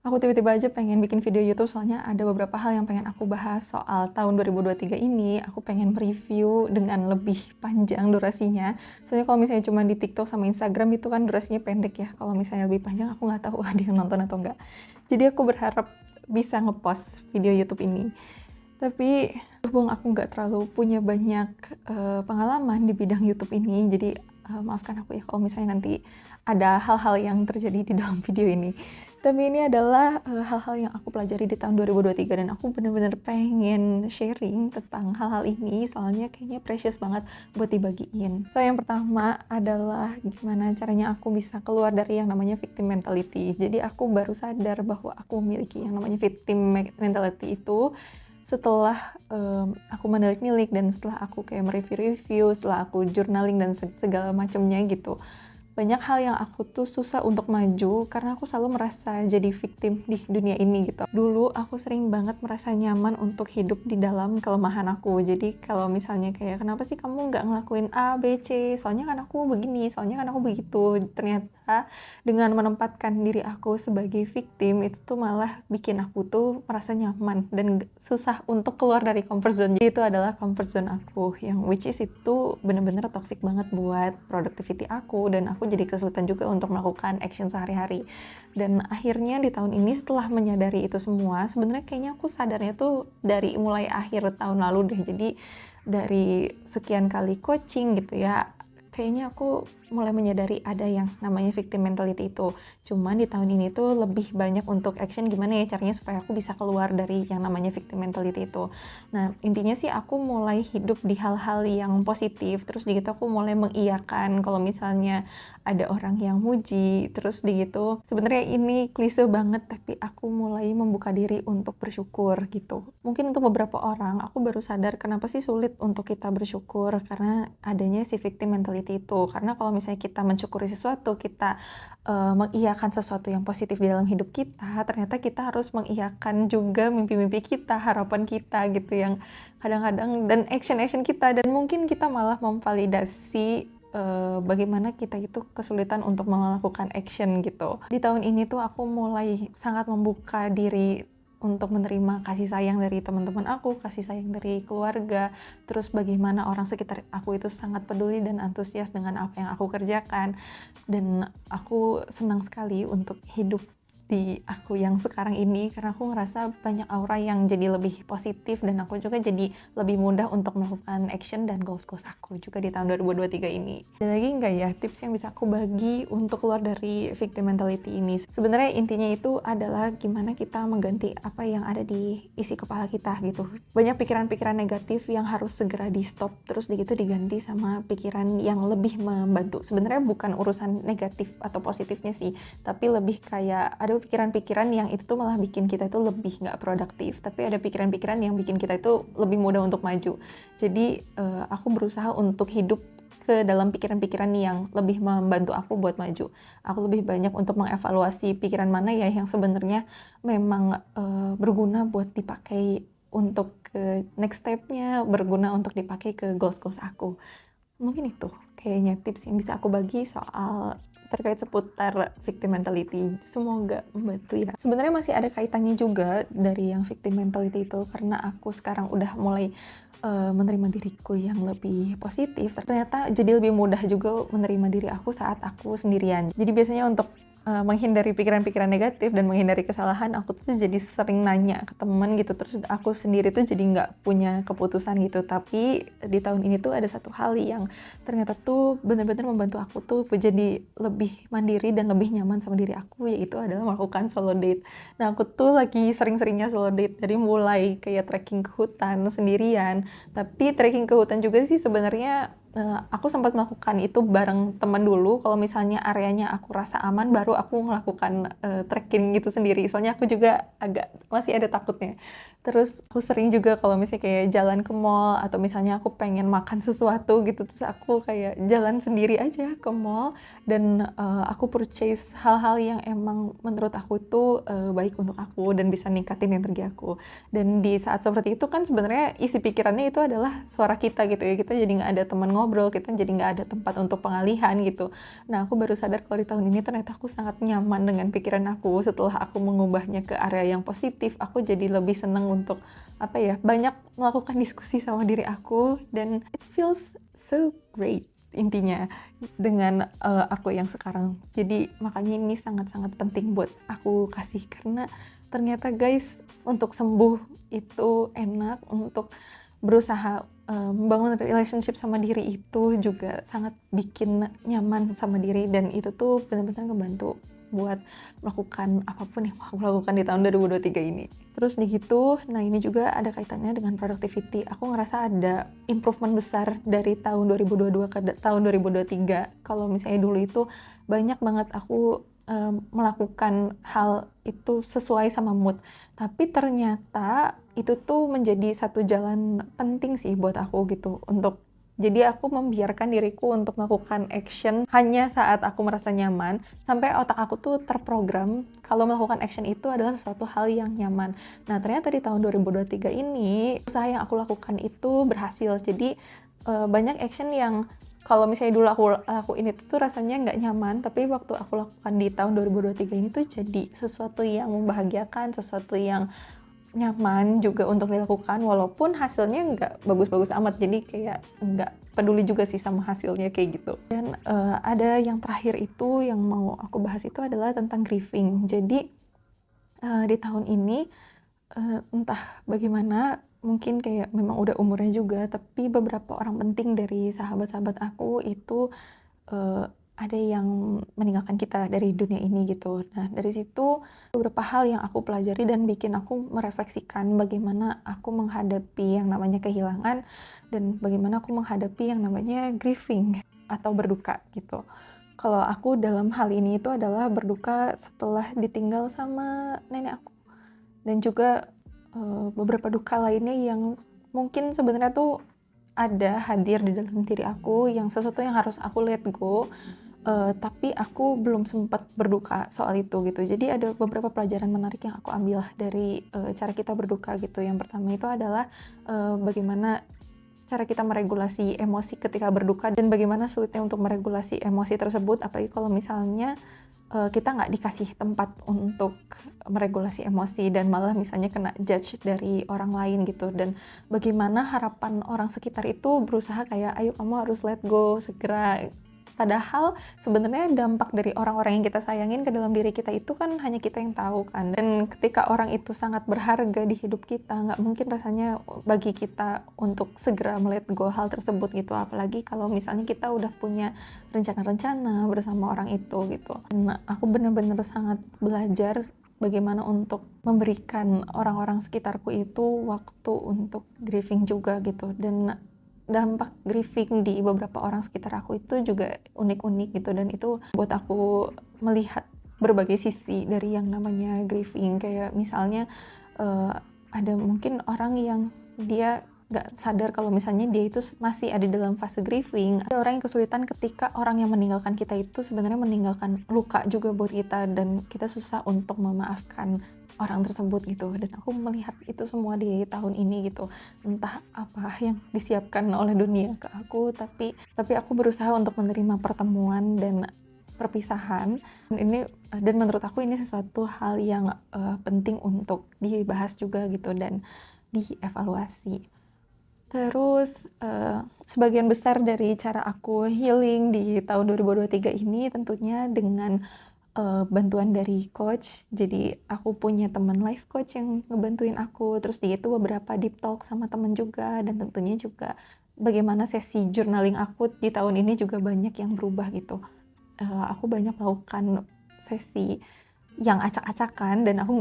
Aku tiba-tiba aja pengen bikin video YouTube soalnya ada beberapa hal yang pengen aku bahas soal tahun 2023 ini. Aku pengen review dengan lebih panjang durasinya. Soalnya kalau misalnya cuma di TikTok sama Instagram itu kan durasinya pendek ya. Kalau misalnya lebih panjang aku nggak tahu ada yang nonton atau enggak. Jadi aku berharap bisa ngepost video YouTube ini. Tapi berhubung aku nggak terlalu punya banyak pengalaman di bidang YouTube ini, jadi maafkan aku ya kalau misalnya nanti ada hal-hal yang terjadi di dalam video ini. Tapi ini adalah hal-hal yang aku pelajari di tahun 2023 dan aku bener-bener pengen sharing tentang hal-hal ini soalnya kayaknya precious banget buat dibagiin. So yang pertama adalah gimana caranya aku bisa keluar dari yang namanya victim mentality. Jadi aku baru sadar bahwa aku memiliki yang namanya victim mentality itu setelah aku menilik-nilik dan setelah aku kayak mereview-review, setelah aku journaling dan segala macamnya gitu. Banyak hal yang aku tuh susah untuk maju karena aku selalu merasa jadi victim di dunia ini gitu. Dulu aku sering banget merasa nyaman untuk hidup di dalam kelemahan aku. Jadi kalau misalnya kayak kenapa sih kamu nggak ngelakuin A, B, C? Soalnya kan aku begini, soalnya kan aku begitu. Ternyata dengan menempatkan diri aku sebagai victim itu tuh malah bikin aku tuh merasa nyaman dan susah untuk keluar dari comfort zone. Jadi itu adalah comfort zone aku yang which is itu bener-bener toxic banget buat productivity aku dan aku jadi kesulitan juga untuk melakukan action sehari-hari. Dan akhirnya di tahun ini setelah menyadari itu semua, sebenarnya kayaknya aku sadarnya tuh dari mulai akhir tahun lalu deh. Jadi dari sekian kali coaching gitu ya, kayaknya aku mulai menyadari ada yang namanya victim mentality itu. Cuman di tahun ini tuh lebih banyak untuk action gimana ya caranya supaya aku bisa keluar dari yang namanya victim mentality itu. Nah, intinya sih aku mulai hidup di hal-hal yang positif, terus di gitu aku mulai mengiyakan kalau misalnya ada orang yang muji, terus di gitu. Sebenarnya ini klise banget, tapi aku mulai membuka diri untuk bersyukur gitu. Mungkin untuk beberapa orang, aku baru sadar kenapa sih sulit untuk kita bersyukur karena adanya si victim mentality itu. Karena kalau misalnya kita mensyukuri sesuatu, kita mengiyakan sesuatu yang positif di dalam hidup kita, ternyata kita harus mengiyakan juga mimpi-mimpi kita, harapan kita gitu yang kadang-kadang dan action-action kita dan mungkin kita malah memvalidasi bagaimana kita itu kesulitan untuk melakukan action gitu. Di tahun ini tuh aku mulai sangat membuka diri untuk menerima kasih sayang dari teman-teman aku, kasih sayang dari keluarga, terus bagaimana orang sekitar aku itu sangat peduli dan antusias dengan apa yang aku kerjakan. Dan aku senang sekali untuk hidup di aku yang sekarang ini karena aku ngerasa banyak aura yang jadi lebih positif dan aku juga jadi lebih mudah untuk melakukan action dan goals-goals aku juga di tahun 2023 ini. Ada lagi nggak ya tips yang bisa aku bagi untuk keluar dari victim mentality ini? Sebenarnya intinya itu adalah gimana kita mengganti apa yang ada di isi kepala kita gitu. Banyak pikiran-pikiran negatif yang harus segera di stop terus gitu diganti sama pikiran yang lebih membantu. Sebenarnya bukan urusan negatif atau positifnya sih, tapi lebih kayak ada pikiran-pikiran yang itu tuh malah bikin kita itu lebih nggak produktif, tapi ada pikiran-pikiran yang bikin kita itu lebih mudah untuk maju. Jadi aku berusaha untuk hidup ke dalam pikiran-pikiran yang lebih membantu aku buat maju. Aku lebih banyak untuk mengevaluasi pikiran mana ya yang sebenarnya memang berguna buat dipakai untuk ke next step-nya, berguna untuk dipakai ke goals-goals aku. Mungkin itu kayaknya tips yang bisa aku bagi soal terkait seputar victim mentality. Semoga membantu ya. Sebenarnya masih ada kaitannya juga dari yang victim mentality itu karena aku sekarang udah mulai menerima diriku yang lebih positif. Ternyata jadi lebih mudah juga menerima diri aku saat aku sendirian. Jadi biasanya untuk menghindari pikiran-pikiran negatif dan menghindari kesalahan, aku tuh jadi sering nanya ke teman gitu, terus aku sendiri tuh jadi nggak punya keputusan gitu. Tapi di tahun ini tuh ada satu hal yang ternyata tuh benar-benar membantu aku tuh jadi lebih mandiri dan lebih nyaman sama diri aku, yaitu adalah melakukan solo date. Nah aku tuh lagi sering-seringnya solo date dari mulai kayak trekking ke hutan sendirian, tapi trekking ke hutan juga sih sebenarnya aku sempat melakukan itu bareng teman dulu. Kalau misalnya areanya aku rasa aman, baru aku melakukan trekking gitu sendiri. Soalnya aku juga agak masih ada takutnya. Terus aku sering juga kalau misalnya kayak jalan ke mall atau misalnya aku pengen makan sesuatu gitu, terus aku kayak jalan sendiri aja ke mall dan aku purchase hal-hal yang emang menurut aku itu baik untuk aku dan bisa ningkatin energi aku. Dan di saat seperti itu kan sebenarnya isi pikirannya itu adalah suara kita gitu ya. Kita jadi nggak ada teman ngobrol ngobrol, kita jadi nggak ada tempat untuk pengalihan gitu. Nah, aku baru sadar kalau di tahun ini ternyata aku sangat nyaman dengan pikiran aku. Setelah aku mengubahnya ke area yang positif, aku jadi lebih senang untuk banyak melakukan diskusi sama diri aku, dan it feels so great intinya dengan aku yang sekarang. Jadi makanya ini sangat-sangat penting buat aku kasih, karena ternyata guys, untuk sembuh itu enak, untuk berusaha membangun relationship sama diri itu juga sangat bikin nyaman sama diri, dan itu tuh benar-benar ngebantu buat melakukan apapun yang mau aku lakukan di tahun 2023 ini. Terus di gitu, nah ini juga ada kaitannya dengan productivity. Aku ngerasa ada improvement besar dari tahun 2022 ke tahun 2023. Kalau misalnya dulu itu banyak banget aku melakukan hal itu sesuai sama mood. Tapi ternyata itu tuh menjadi satu jalan penting sih buat aku gitu. Jadi aku membiarkan diriku untuk melakukan action hanya saat aku merasa nyaman, sampai otak aku tuh terprogram kalau melakukan action itu adalah sesuatu hal yang nyaman. Nah, ternyata di tahun 2023 ini, usaha yang aku lakukan itu berhasil. Jadi banyak action yang kalau misalnya dulu aku lakuin itu tuh rasanya nggak nyaman, tapi waktu aku lakukan di tahun 2023 ini tuh jadi sesuatu yang membahagiakan, sesuatu yang nyaman juga untuk dilakukan, walaupun hasilnya nggak bagus-bagus amat, jadi kayak nggak peduli juga sih sama hasilnya kayak gitu. Dan ada yang terakhir itu yang mau aku bahas itu adalah tentang grieving. Jadi di tahun ini entah bagaimana, mungkin kayak memang udah umurnya juga, tapi beberapa orang penting dari sahabat-sahabat aku itu ada yang meninggalkan kita dari dunia ini gitu. Nah, dari situ beberapa hal yang aku pelajari dan bikin aku merefleksikan bagaimana aku menghadapi yang namanya kehilangan, dan bagaimana aku menghadapi yang namanya grieving atau berduka gitu. Kalau aku dalam hal ini itu adalah berduka setelah ditinggal sama nenek aku, dan juga beberapa duka lainnya yang mungkin sebenarnya tuh ada hadir di dalam diri aku, yang sesuatu yang harus aku let go, tapi aku belum sempat berduka soal itu gitu. Jadi ada beberapa pelajaran menarik yang aku ambil dari cara kita berduka gitu. Yang pertama itu adalah bagaimana cara kita meregulasi emosi ketika berduka, dan bagaimana sulitnya untuk meregulasi emosi tersebut, apalagi kalau misalnya kita nggak dikasih tempat untuk meregulasi emosi, dan malah misalnya kena judge dari orang lain gitu. Dan bagaimana harapan orang sekitar itu berusaha kayak, ayo kamu harus let go segera. Padahal sebenarnya dampak dari orang-orang yang kita sayangin ke dalam diri kita itu kan hanya kita yang tahu kan. Dan ketika orang itu sangat berharga di hidup kita, nggak mungkin rasanya bagi kita untuk segera let go hal tersebut gitu. Apalagi kalau misalnya kita udah punya rencana-rencana bersama orang itu gitu. Dan aku benar-benar sangat belajar bagaimana untuk memberikan orang-orang sekitarku itu waktu untuk grieving juga gitu. Dan dampak grieving di beberapa orang sekitar aku itu juga unik-unik gitu, dan itu buat aku melihat berbagai sisi dari yang namanya grieving. Kayak misalnya ada mungkin orang yang dia nggak sadar kalau misalnya dia itu masih ada dalam fase grieving. Ada orang yang kesulitan ketika orang yang meninggalkan kita itu sebenarnya meninggalkan luka juga buat kita, dan kita susah untuk memaafkan orang tersebut gitu. Dan aku melihat itu semua di tahun ini gitu. Entah apa yang disiapkan oleh dunia ke aku, tapi aku berusaha untuk menerima pertemuan dan perpisahan. Dan menurut aku ini sesuatu hal yang penting untuk dibahas juga gitu, dan dievaluasi. Terus sebagian besar dari cara aku healing di tahun 2023 ini tentunya dengan bantuan dari coach. Jadi aku punya teman life coach yang ngebantuin aku, terus dia itu beberapa deep talk sama teman juga, dan tentunya juga bagaimana sesi journaling aku di tahun ini juga banyak yang berubah gitu. Aku banyak melakukan sesi yang acak-acakan, dan aku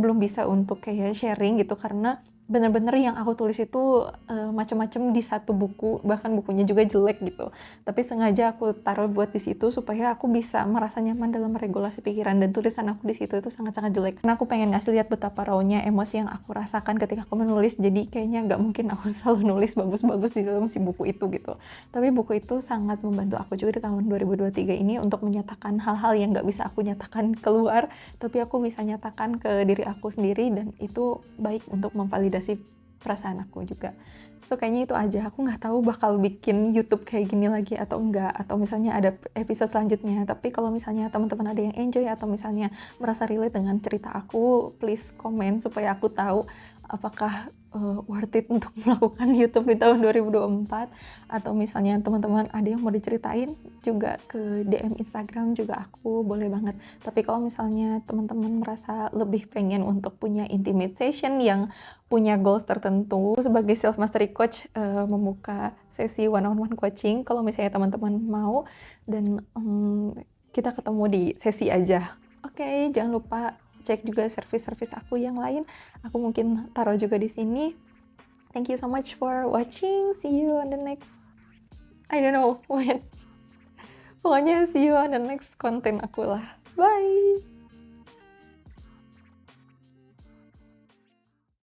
belum bisa untuk kayak sharing gitu, karena bener-bener yang aku tulis itu macam-macam di satu buku, bahkan bukunya juga jelek gitu. Tapi sengaja aku taruh buat di situ supaya aku bisa merasa nyaman dalam meregulasi pikiran, dan tulisan aku di situ itu sangat-sangat jelek. Karena aku pengen ngasih lihat betapa rawnya emosi yang aku rasakan ketika aku menulis. Jadi kayaknya nggak mungkin aku selalu nulis bagus-bagus di dalam si buku itu gitu. Tapi buku itu sangat membantu aku juga di tahun 2023 ini untuk menyatakan hal-hal yang nggak bisa aku nyatakan keluar, tapi aku bisa nyatakan ke diri aku sendiri, dan itu baik untuk memvalidasi perasaan aku juga. So kayaknya itu aja, aku nggak tahu bakal bikin YouTube kayak gini lagi atau enggak, atau misalnya ada episode selanjutnya. Tapi kalau misalnya teman-teman ada yang enjoy atau misalnya merasa relate dengan cerita aku, please komen supaya aku tahu apakah worth it untuk melakukan YouTube di tahun 2024, atau misalnya teman-teman ada yang mau diceritain juga ke DM Instagram juga aku boleh banget. Tapi kalau misalnya teman-teman merasa lebih pengen untuk punya intimate session yang punya goals tertentu, sebagai self mastery coach membuka sesi one on one coaching kalau misalnya teman-teman mau, dan kita ketemu di sesi aja. Oke, jangan lupa cek juga service-service aku yang lain. Aku mungkin taruh juga di sini. Thank you so much for watching. See you on the next, I don't know when. Pokoknya see you on the next konten aku lah. Bye!